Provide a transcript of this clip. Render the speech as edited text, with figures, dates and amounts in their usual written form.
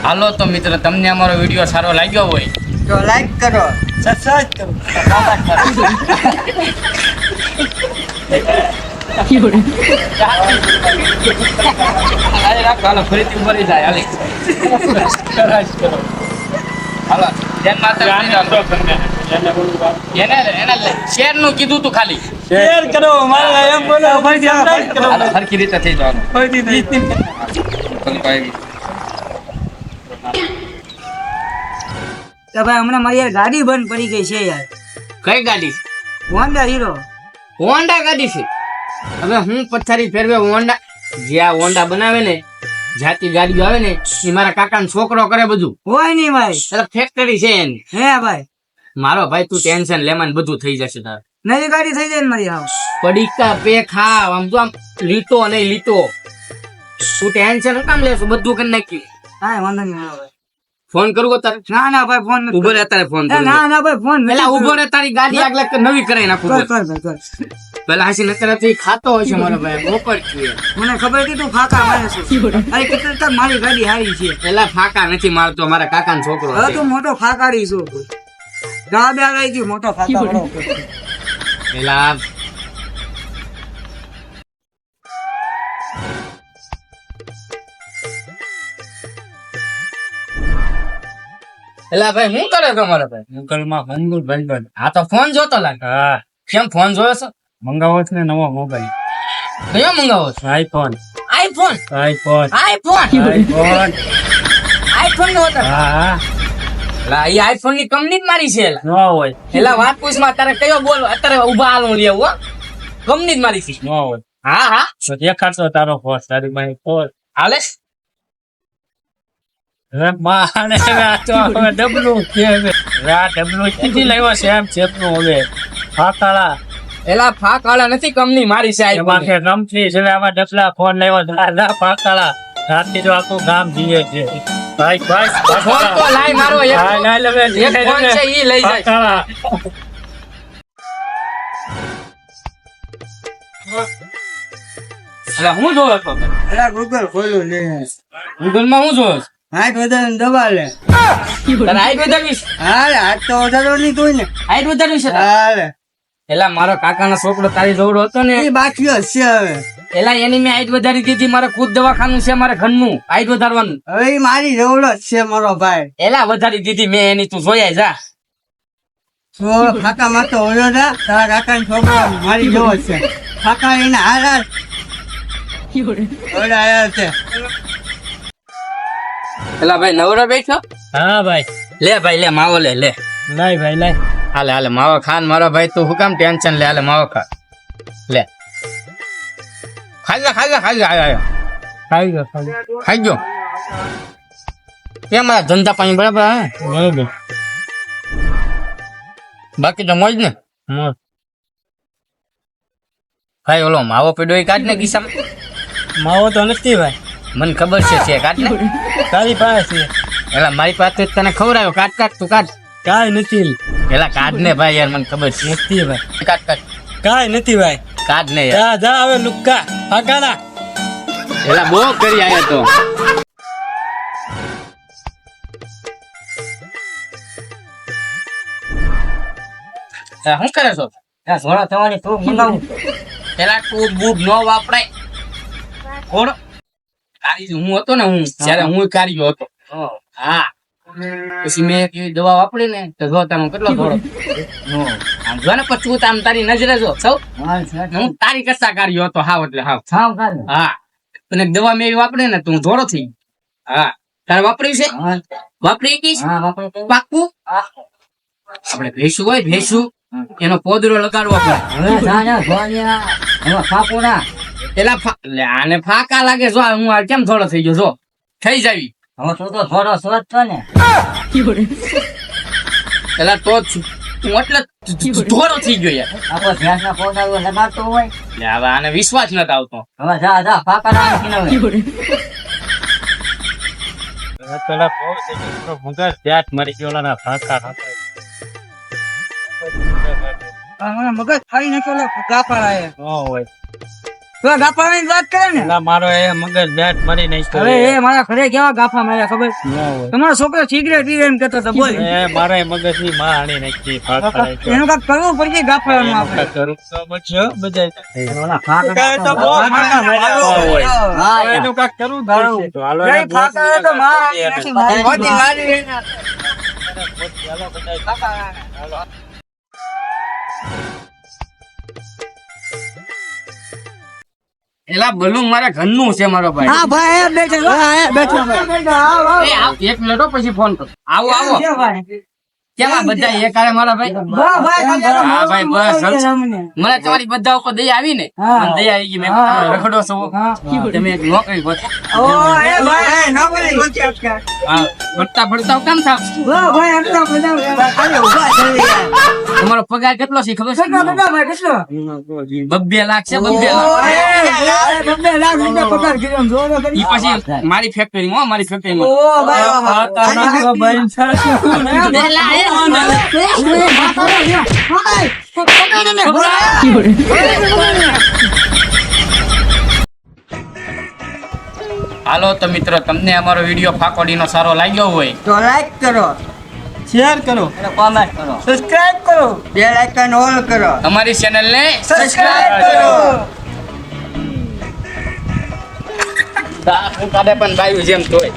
હાલો તો મિત્રો, તમને અમારો વિડીયો સારો લાગ્યો હોય તો લાઈક કરો, સબસ્ક્રાઇબ કરો, હાલો ફરીથી મળી જાય. હાલો જય માતા એને શેર નું કીધું તું ખાલી શેર કરો, મારે એમ બોલો ફરીથી સબસ્ક્રાઇબ કરો. હાલો સરખી રીતે થઈ જવાનું. તો ભાઈ હમણાં મારી યાર ગાડી બંધ પડી ગઈ છે યાર. કઈ ગાડી? Honda hero. હોન્ડા ગાડી છે. હવે હું પથારી ફેરવે હોન્ડા, જે આ હોન્ડા બનાવે ને, જાતી ગાડીઓ આવે ને, એ મારા કાકાનો છોકરો કરે બધું. હોય નહીં ભાઈ. એટલે ફેક્ટરી છે એની. હે ભાઈ, મારો ભાઈ તું ટેન્શન લેમાં બધું થઈ જશે તારે. નવી ગાડી થઈ જાય ને મારી હાવ. પડીકા પે ખાવ, આમ તો આમ લીટો નહીં લીટો. તું ટેન્શન કામ લેશું, બધું કરી નાખ્યું. હા વાંધો નહીં ભાઈ. ફોન કરું તારે? ના ના ભાઈ ફોન નથી. ઉભો રે તારે ફોન એ ના ના ભાઈ ફોન પેલા ઉભો રે, તારી ગાડી આગળ નવી કરાઈ નાખું. કર કર ભાઈ કર. પેલા હાસી નતર ખાતો હોય છે મારો ભાઈ, બોપર છે. મને ખબર હતી તું ફાકા મારે છે. અરે કેટલી તક મારી ગાડી હારી છે. પેલા ફાકા નથી મારતો, મારા કાકાનો છોકરો હવે છે. તું મોટો ફાકાડી છું. ગા બે આવી ગયું મોટો ફાકા વાળો. પેલા એલા ભાઈ શું કરે તમારે ભાઈ? ગૂગલમાં મંગુલ ભાઈ. હા તો ફોન જોતો લાગે. હા, કેમ ફોન જોયો છો? મંગાવો છે ને નવો મોબાઈલ. કયો મંગાવો છો? IPhone. IPhone. IPhone. IPhone. IPhone. IPhone નો હતો. હા હા, લા એ આઈફોન ની કંપની જ મારી છે એલા. ન હોય. એલા વાત પૂછ માં અત્યારે કયો બોલ, અત્યારે ઉભા હાલું લેવું હો. કંપની જ મારી છે. ન હોય હા હા તો દેખાડશો તારો ફોન, તારી મારી ફોન. હાલે હવે માને આ તો હવે ડબલું છે. હવે આ ડબલું ક્યાંથી લાવ્યો છે? એમ ચેપનું હવે ફાકાળા એલા ફાક વાળા નથી, કંપની મારી છે એમાં આઈફોન. કે કંપની છે. હવે આમાં ડબલા ફોન લાવ્યો. દાદા ફાકાળા રાતે તો આખું ગામ જીવે છે. ભાઈ ભાઈ ફોન તો લાય મારો એક. હા, લાય લે, એક ફોન છે ઈ લઈ જાય. ફાકાળા. એલા હું જોયો છો? અરે ગૂગલ ખોલું લે. ગૂગલ માં હું જોયો છું? હાથ વધારે દબા લે. તને હાઈટ વધારવીશ? હાલે હાથ તો વધારો નહીં તું ને. હાઈટ વધારવી છે તારે? હાલે એલા મારો કાકાનો છોકરો તારી જોડો હતો ને, એ બાકી જ છે હવે. એલા એની મેં હાઈટ વધારી દીધી. મારે ખુદ દવાખાનું છે, મારે ઘરનું હાઈટ વધારવાનું. હવે ઈ મારી જવડો જ છે મારો ભાઈ. એલા વધારી દીધી મેં એની, તું જોયા જા. છોકરો ફાકા માં તો ઓયો જા. તારા કાકા નો છોકરો મારી જેવો જ છે. ફાકા એના હારા ઓલા આયા છે. એલા ભાઈ નવરો બેઠો? હા ભાઈ, લે ભાઈ લે માવો લે લે. લાય ભાઈ લાય. હાલે હાલે માવો ખાન મારો ભાઈ, તું શું કામ ટેન્શન લે? હાલે માવો ખા લે. ખાઈ જા ખાઈ જા ખાઈ જા. ખાઈ ગયો ખાઈ ગયો. ખાઈ ગયો. કેમ આ ધંધા પાણી બરાબર હે? બરોબર. બાકી તો મોજ ને? મોજ. ભાઈ ઓલો માવો પડ્યો એ કાઢ ને કિસ્સામાં. માવો તો નથી ભાઈ, મને ખબર છે કાઢ ને. તારી પાસે છે. એલા મારી પાસે જ તને ખવડાવ્યો. કાઢ કાઢ તું કાઢ. કાંઈ નથી. એલા કાઢ ને ભાઈ યાર, મને ખબર છે. નથી ભાઈ, કાઢ કાઢ કાંઈ નથી ભાઈ. કાઢ ને યાર. જા જા હવે લુક્કા ફાકાના. એલા બહુ કરી આવ્યો તો. શું કરે છો? ઘોડા થવાની તું મંગાવું. પેલા તું બૂબ નો વાપરાય. કોણ? કારીગર હું હતો ને, હું જયારે હું કારીગર હતો. હા પછી મેં એક એવી દવા વાપરી ને તો જો તારો કેટલો થોડો. આમ જો ને પછી આમ તારી નજરે જો સૌ. હું તારી કરતા કાઢ્યો હતો હાવ એટલે હાવ. હા અને દવા મેં એવી વાપરી ને તું ધોળો થઈ ગયો. હા તારે વાપરી છે? વાપરી કીશ પાકું. આપણે ભેંસું હોય ભેંસું, એનો પોદરો લગાડવો પડે. પેલા આને ફાકા લાગે. જો હું આ કેમ થોડો થઈ ગયો? જો થઈ જાવી. પેલા તો જ હું એટલે ધોળો થઈ ગયો યાર. લે હવે આને વિશ્વાસ નથી આવતો. પેલા બહુ થઈ ગયો મગજ ત્યાંજ મરી ગયો. ઓલાના ફાકા ખાતા. મગજ ફાડી નાખ્યો કાપડ આયે. ન હોય તો ગાફાની વાત કરે ને એટલે મારો એ મગજ બેટ મારી નાખ્યો. અરે એ મારા ઘરે કેવા ગાફા માર્યા ખબર ના હોય. તમારો છોકરો સિગરેટ પીવે એમ કેતો હતો બોલ એ મારા એ મગજની માં હાણી નાખી. ફાફડા નાખ્યા. એનું કાંઈક કરવું પડશે ગાફાનું આપણે કરું તો બચ્યો બધાય. હા, એનું કાંઈક કરવું જ પડશે. તો હાલો જય એને ફાકા તો મારી નથી મારી. મોતી મારી રહી ને. હાલો બધાય. એલા બલૂન મારા ઘરનું છે મારો ભાઈ. હા ભાઈ એ બેઠો બેઠો એ આવ, એક મિનિટ હો, પછી ફોન કર. આવો આવો. કેવા બધા એક આરે મારા ભાઈ? હા ભાઈ બસ મને તમારી બધા ઉપર દયા આવી ને, હા. મને દયા આવી ગઈ. મેં રખડો છો તમે એક નોકરી ગોતો. હા, ભણતા ભણતા કેમ થાવ? તમારો પગાર કેટલો છે ખબર છે? 2 લાખ છે. 2 લાખ. ઈ પછી મારી ફેક્ટરીમાં હો, મારી ફેક્ટરીમાં. હાલો તો મિત્રો, તમને અમારો વિડીયો ફાકોડીનો સારો લાગ્યો હોય તો લાઈક કરો, શેર કરો. અને કોમેન્ટ કરો, સબસ્ક્રાઇબ કરો, બેલ આઇકન ઓન કરો, અમારી ચેનલને સબસ્ક્રાઇબ કરો. હું કાઢે પણ બાયું જેમ તોય.